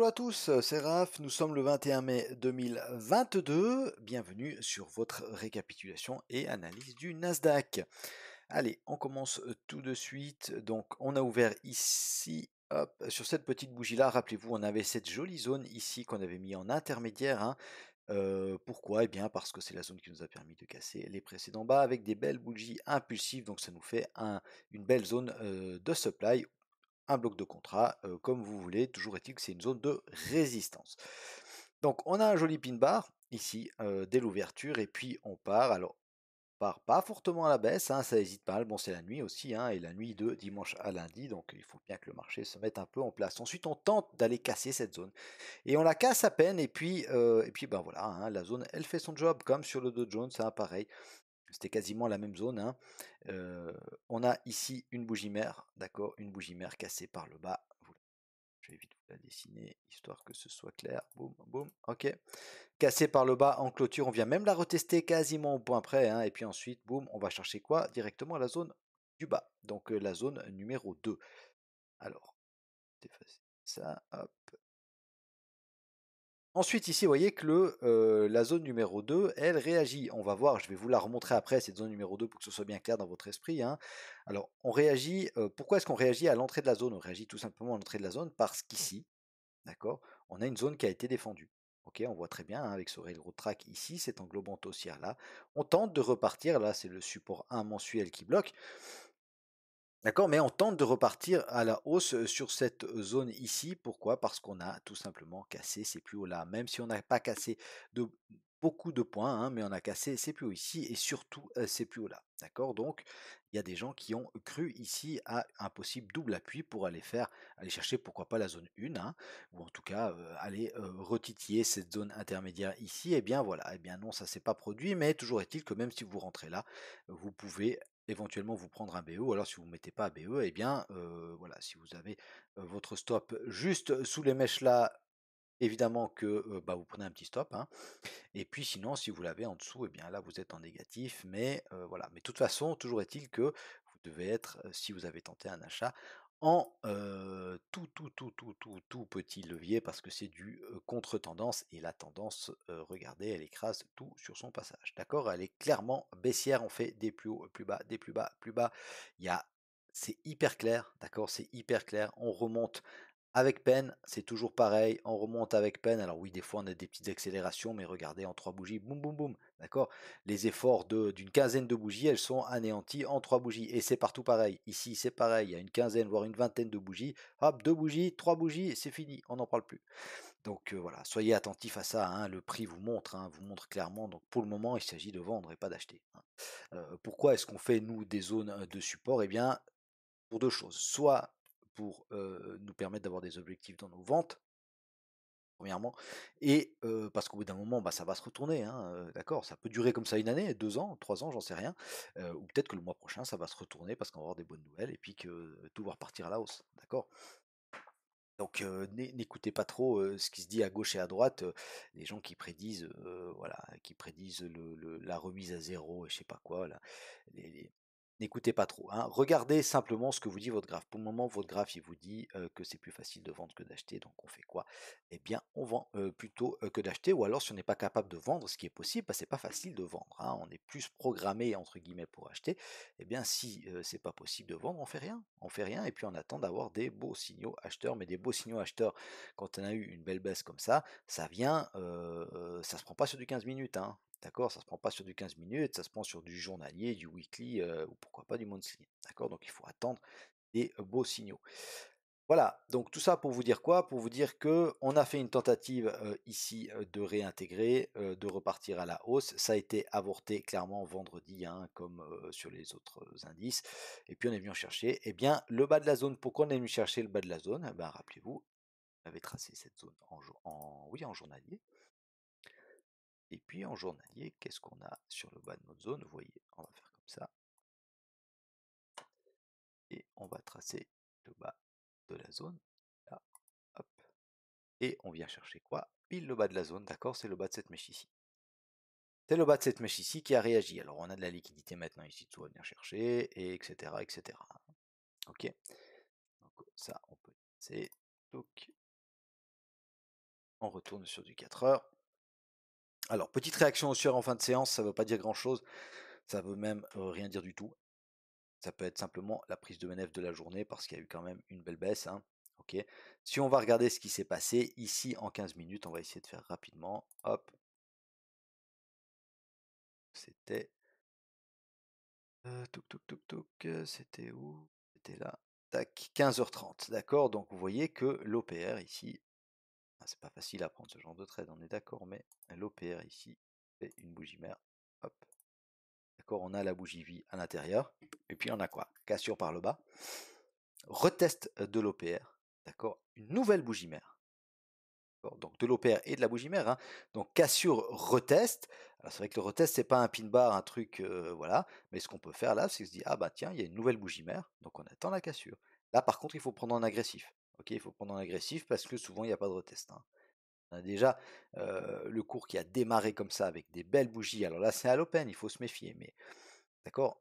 Hello à tous, c'est Raph, nous sommes le 21 mai 2022. Bienvenue sur votre récapitulation et analyse du Nasdaq. Allez, on commence tout de suite. Donc, on a ouvert ici, hop, sur cette petite bougie-là. Rappelez-vous, on avait cette jolie zone ici qu'on avait mis en intermédiaire, hein. Pourquoi? Eh bien, parce que c'est la zone qui nous a permis de casser les précédents bas avec des belles bougies impulsives. Donc, ça nous fait une belle zone de supply, un bloc de contrat, comme vous voulez. Toujours est-il que c'est une zone de résistance. Donc on a un joli pin bar ici dès l'ouverture et puis on part. Alors on part pas fortement à la baisse, hein, ça hésite pas. Bon, c'est la nuit aussi, hein, et la nuit de dimanche à lundi, donc il faut bien que le marché se mette un peu en place. Ensuite on tente d'aller casser cette zone et on la casse à peine et puis ben voilà, hein, la zone elle fait son job comme sur le Dow Jones, hein, pareil. C'était quasiment la même zone, hein. Euh, on a ici une bougie mère, d'accord, une bougie mère cassée par le bas. Je vais vite vous la dessiner, histoire que ce soit clair. Boum, boum, ok. Cassée par le bas en clôture, on vient même la retester quasiment au point près, hein. Et puis ensuite, boum, on va chercher quoi? Directement la zone du bas, donc la zone numéro 2. Alors, effacer ça, hop. Ensuite, ici, vous voyez que la zone numéro 2, elle réagit. On va voir, je vais vous la remontrer après, cette zone numéro 2, pour que ce soit bien clair dans votre esprit, hein. Alors, on réagit. Pourquoi est-ce qu'on réagit à l'entrée de la zone? On réagit tout simplement à l'entrée de la zone parce qu'ici, d'accord, on a une zone qui a été défendue. Ok, on voit très bien, hein, avec ce railroad track ici, cet englobant haussière là. On tente de repartir, là c'est le support 1 mensuel qui bloque. D'accord, mais on tente de repartir à la hausse sur cette zone ici. Pourquoi? Parce qu'on a tout simplement cassé ces plus hauts là. Même si on n'a pas cassé de beaucoup de points, hein, mais on a cassé ces plus hauts ici et surtout ces plus hauts là. D'accord? Donc il y a des gens qui ont cru ici à un possible double appui pour aller chercher pourquoi pas la zone 1, hein, ou en tout cas aller retitiller cette zone intermédiaire ici. Et bien voilà, et bien non, ça s'est pas produit, mais toujours est-il que même si vous rentrez là, vous pouvez éventuellement vous prendre un BE, ou alors si vous ne mettez pas BE, eh bien voilà, si vous avez votre stop juste sous les mèches là, évidemment que bah, vous prenez un petit stop, hein. Et puis sinon, si vous l'avez en dessous, eh bien là vous êtes en négatif, mais voilà. Mais de toute façon, toujours est-il que vous devez être, si vous avez tenté un achat, en tout petit levier parce que c'est du contre-tendance et la tendance, regardez, elle écrase tout sur son passage. D'accord? Elle est clairement baissière, on fait des plus hauts, plus bas, des plus bas, plus bas. Il y a, c'est hyper clair, d'accord? C'est hyper clair. On remonte avec peine, c'est toujours pareil, on remonte avec peine. Alors oui, des fois on a des petites accélérations, mais regardez, en trois bougies, boum boum boum, d'accord? Les efforts d'une quinzaine de bougies, elles sont anéantis en trois bougies. Et c'est partout pareil. Ici, c'est pareil, il y a une quinzaine, voire une vingtaine de bougies. Hop, deux bougies, trois bougies, et c'est fini, on n'en parle plus. Donc voilà, soyez attentifs à ça, hein, le prix vous montre, hein, vous montre clairement. Donc pour le moment, il s'agit de vendre et pas d'acheter, hein. Pourquoi est-ce qu'on fait, nous, des zones de support? Eh bien, pour deux choses. Soit pour nous permettre d'avoir des objectifs dans nos ventes, premièrement, et parce qu'au bout d'un moment, bah, ça va se retourner, hein, d'accord? Ça peut durer comme ça une année, 2 ans, 3 ans, j'en sais rien, ou peut-être que le mois prochain, ça va se retourner parce qu'on va avoir des bonnes nouvelles et puis que tout va repartir à la hausse, d'accord? Donc n'écoutez pas trop ce qui se dit à gauche et à droite, les gens qui prédisent, voilà, qui prédisent la remise à zéro et je sais pas quoi là. Les N'écoutez pas trop, hein. Regardez simplement ce que vous dit votre graphe. Pour le moment, votre graphe, il vous dit que c'est plus facile de vendre que d'acheter, donc on fait quoi? Eh bien, on vend plutôt que d'acheter, ou alors si on n'est pas capable de vendre, ce qui est possible, parce que c'est pas facile de vendre, hein, on est plus programmé entre guillemets pour acheter. Eh bien, si c'est pas possible de vendre, on fait rien. On fait rien et puis on attend d'avoir des beaux signaux acheteurs. Mais des beaux signaux acheteurs, quand on a eu une belle baisse comme ça vient, ça se prend pas sur du 15 minutes, hein. D'accord? Ça se prend pas sur du 15 minutes, ça se prend sur du journalier, du weekly, ou pourquoi pas du monthly. D'accord? Donc il faut attendre des beaux signaux. Voilà, donc tout ça pour vous dire quoi? Pour vous dire que on a fait une tentative ici de réintégrer, de repartir à la hausse. Ça a été avorté clairement vendredi, hein, comme sur les autres indices. Et puis on est venu en chercher, eh bien, le bas de la zone. Pourquoi on est venu chercher le bas de la zone? Eh ben, rappelez-vous, on avait tracé cette zone oui, en journalier. Et puis en journalier, qu'est-ce qu'on a sur le bas de notre zone? Vous voyez, on va faire comme ça. Et on va tracer le bas de la zone. Là, hop. Et on vient chercher quoi? Pile le bas de la zone, d'accord? C'est le bas de cette mèche ici. C'est le bas de cette mèche ici qui a réagi. Alors on a de la liquidité maintenant ici, tout va venir chercher, et etc. etc. Ok? Donc ça, on peut c'est on retourne sur du 4 heures. Alors, petite réaction haussière en fin de séance, ça ne veut pas dire grand-chose, ça veut même rien dire du tout. Ça peut être simplement la prise de bénéfice de la journée parce qu'il y a eu quand même une belle baisse, hein. Ok. Si on va regarder ce qui s'est passé ici en 15 minutes, on va essayer de faire rapidement. Hop, c'était touk touk touk touk, c'était où? C'était là. Tac, 15h30. D'accord, donc vous voyez que l'OPR ici, ah, c'est pas facile à prendre ce genre de trade, on est d'accord, mais l'OPR ici fait une bougie mère. Hop, d'accord, on a la bougie vie à l'intérieur. Et puis on a quoi? Cassure par le bas. Retest de l'OPR. D'accord, une nouvelle bougie mère. Donc de l'OPR et de la bougie mère, hein. Donc cassure retest. Alors c'est vrai que le retest, c'est pas un pin bar, un truc, voilà. Mais ce qu'on peut faire là, c'est se dire, ah bah tiens, il y a une nouvelle bougie mère, donc on attend la cassure. Là par contre, il faut prendre en agressif. Ok, il faut prendre en agressif parce que souvent il n'y a pas de retest, hein. On a déjà le cours qui a démarré comme ça avec des belles bougies. Alors là, c'est à l'open, il faut se méfier. Mais d'accord,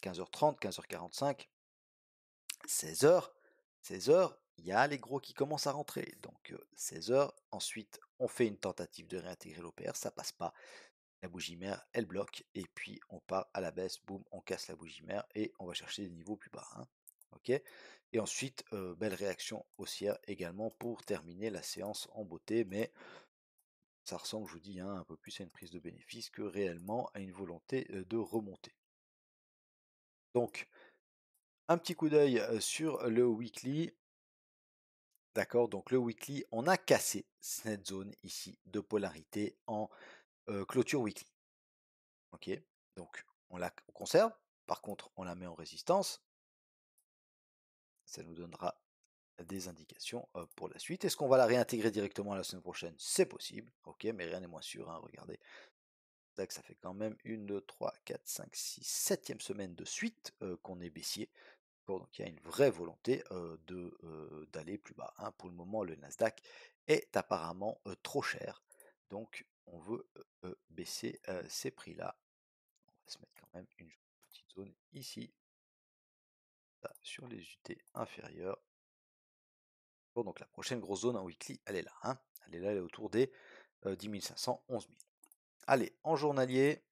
15h30, 15h45, 16h, 16h, il y a les gros qui commencent à rentrer. Donc 16h, ensuite on fait une tentative de réintégrer l'OPR, ça passe pas. La bougie mère, elle bloque, et puis on part à la baisse, boum, on casse la bougie mère et on va chercher des niveaux plus bas, hein. Ok. Et ensuite, belle réaction haussière également pour terminer la séance en beauté, mais ça ressemble, je vous dis, hein, un peu plus à une prise de bénéfice que réellement à une volonté de remonter. Donc, un petit coup d'œil sur le weekly. D'accord, donc le weekly, on a cassé cette zone ici de polarité en clôture weekly. Ok, donc on conserve, par contre on la met en résistance, ça nous donnera des indications pour la suite. Est-ce qu'on va la réintégrer directement la semaine prochaine? C'est possible, ok, mais rien n'est moins sûr, hein, regardez. Tac, ça fait quand même une, 2, 3, 4, 5, 6, septième semaine de suite qu'on est baissier. Donc il y a une vraie volonté d'aller plus bas, hein. Pour le moment, le Nasdaq est apparemment trop cher. Donc on veut baisser ces prix-là. On va se mettre quand même une petite zone ici, là, sur les UT inférieures. Bon, donc la prochaine grosse zone en weekly, elle est là, hein. Elle est là, elle est autour des 10 500, 11 000. Allez, en journalier.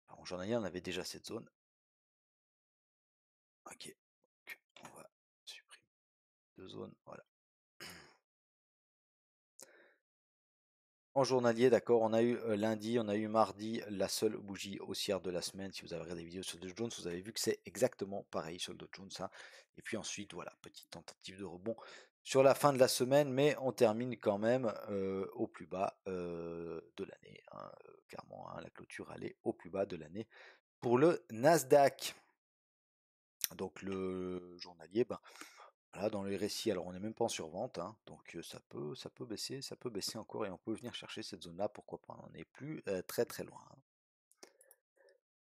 Alors, en journalier, on avait déjà cette zone. Ok, donc on va supprimer deux zones, voilà. En journalier, d'accord, on a eu lundi, on a eu mardi, la seule bougie haussière de la semaine. Si vous avez regardé les vidéos sur le Dow Jones, vous avez vu que c'est exactement pareil sur le Dow Jones, hein. Et puis ensuite, voilà, petite tentative de rebond sur la fin de la semaine, mais on termine quand même au plus bas de l'année, hein. Clairement, hein, la clôture, elle est au plus bas de l'année pour le Nasdaq. Donc le journalier, ben, voilà, dans les récits, alors on n'est même pas en survente, hein, donc ça peut baisser encore et on peut venir chercher cette zone-là, pourquoi pas, on n'est plus très très loin, hein.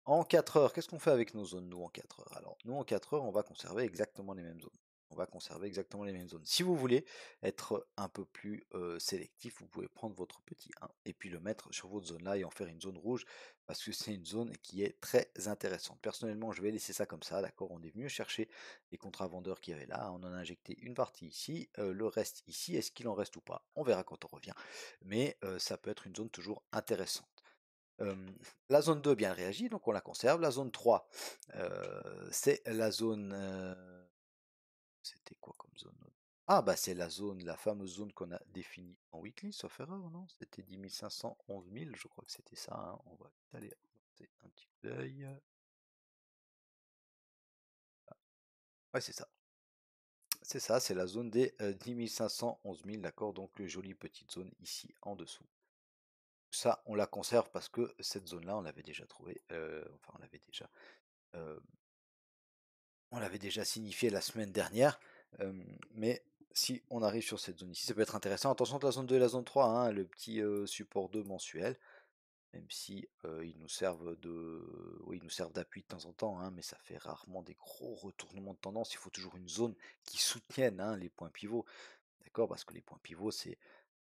En 4 heures, qu'est-ce qu'on fait avec nos zones, nous, en 4 heures? Alors, nous, en 4 heures, on va conserver exactement les mêmes zones. On va conserver exactement les mêmes zones. Si vous voulez être un peu plus sélectif, vous pouvez prendre votre petit 1 et puis le mettre sur votre zone là et en faire une zone rouge parce que c'est une zone qui est très intéressante. Personnellement, je vais laisser ça comme ça, d'accord? On est venu chercher les contrats vendeurs qu'il y avait là, on en a injecté une partie ici, le reste ici. Est-ce qu'il en reste ou pas? On verra quand on revient. Mais ça peut être une zone toujours intéressante. La zone 2 bien réagit, donc on la conserve. La zone 3, c'est la zone. C'était quoi comme zone? Ah, bah c'est la zone, la fameuse zone qu'on a définie en weekly, sauf erreur, non? C'était 10 500, 11 000, je crois que c'était ça, hein. On va aller jeter un petit coup d'œil. Ouais, c'est ça. C'est ça, c'est la zone des 10 500, 11 000, d'accord? Donc, jolie petite zone ici en dessous. Ça, on la conserve parce que cette zone-là, on l'avait déjà trouvée. Enfin, euh, on l'avait déjà signifié la semaine dernière, mais si on arrive sur cette zone ici, ça peut être intéressant. Attention de la zone 2 et la zone 3, hein, le petit support 2 mensuel, même si ils nous servent oui, ils nous servent d'appui de temps en temps, hein, mais ça fait rarement des gros retournements de tendance. Il faut toujours une zone qui soutienne, hein, les points pivots, d'accord? Parce que les points pivots,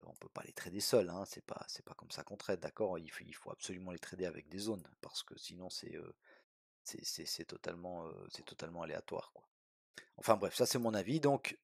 on peut pas les trader seuls, hein, c'est pas comme ça qu'on trade, d'accord? Il faut absolument les trader avec des zones, parce que sinon c'est totalement aléatoire, quoi. Enfin bref, ça c'est mon avis. Donc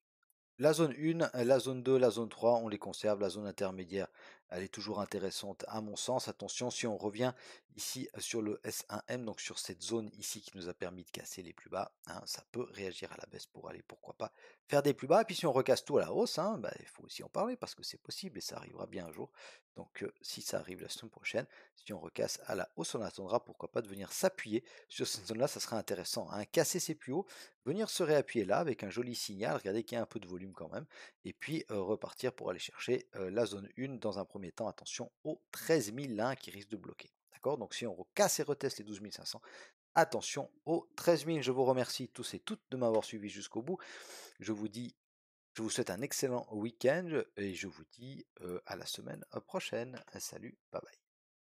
la zone 1, la zone 2, la zone 3, on les conserve. La zone intermédiaire, elle est toujours intéressante à mon sens. Attention, si on revient ici sur le S1M, donc sur cette zone ici qui nous a permis de casser les plus bas, hein, ça peut réagir à la baisse pour aller, pourquoi pas, faire des plus bas. Et puis si on recasse tout à la hausse, hein, bah, il faut aussi en parler parce que c'est possible et ça arrivera bien un jour. Donc si ça arrive la semaine prochaine, si on recasse à la hausse, on attendra pourquoi pas de venir s'appuyer sur cette zone-là, ça sera intéressant, hein. Casser ses plus hauts, venir se réappuyer là avec un joli signal, regardez qu'il y a un peu de volume quand même, et puis repartir pour aller chercher la zone 1 dans un premier temps. Attention aux 13 000 là qui risque de bloquer. D'accord. Donc si on casse et reteste les 12 500, attention aux 13 000. Je vous remercie tous et toutes de m'avoir suivi jusqu'au bout. Je vous dis, je vous souhaite un excellent week-end et je vous dis à la semaine prochaine. Salut, bye bye.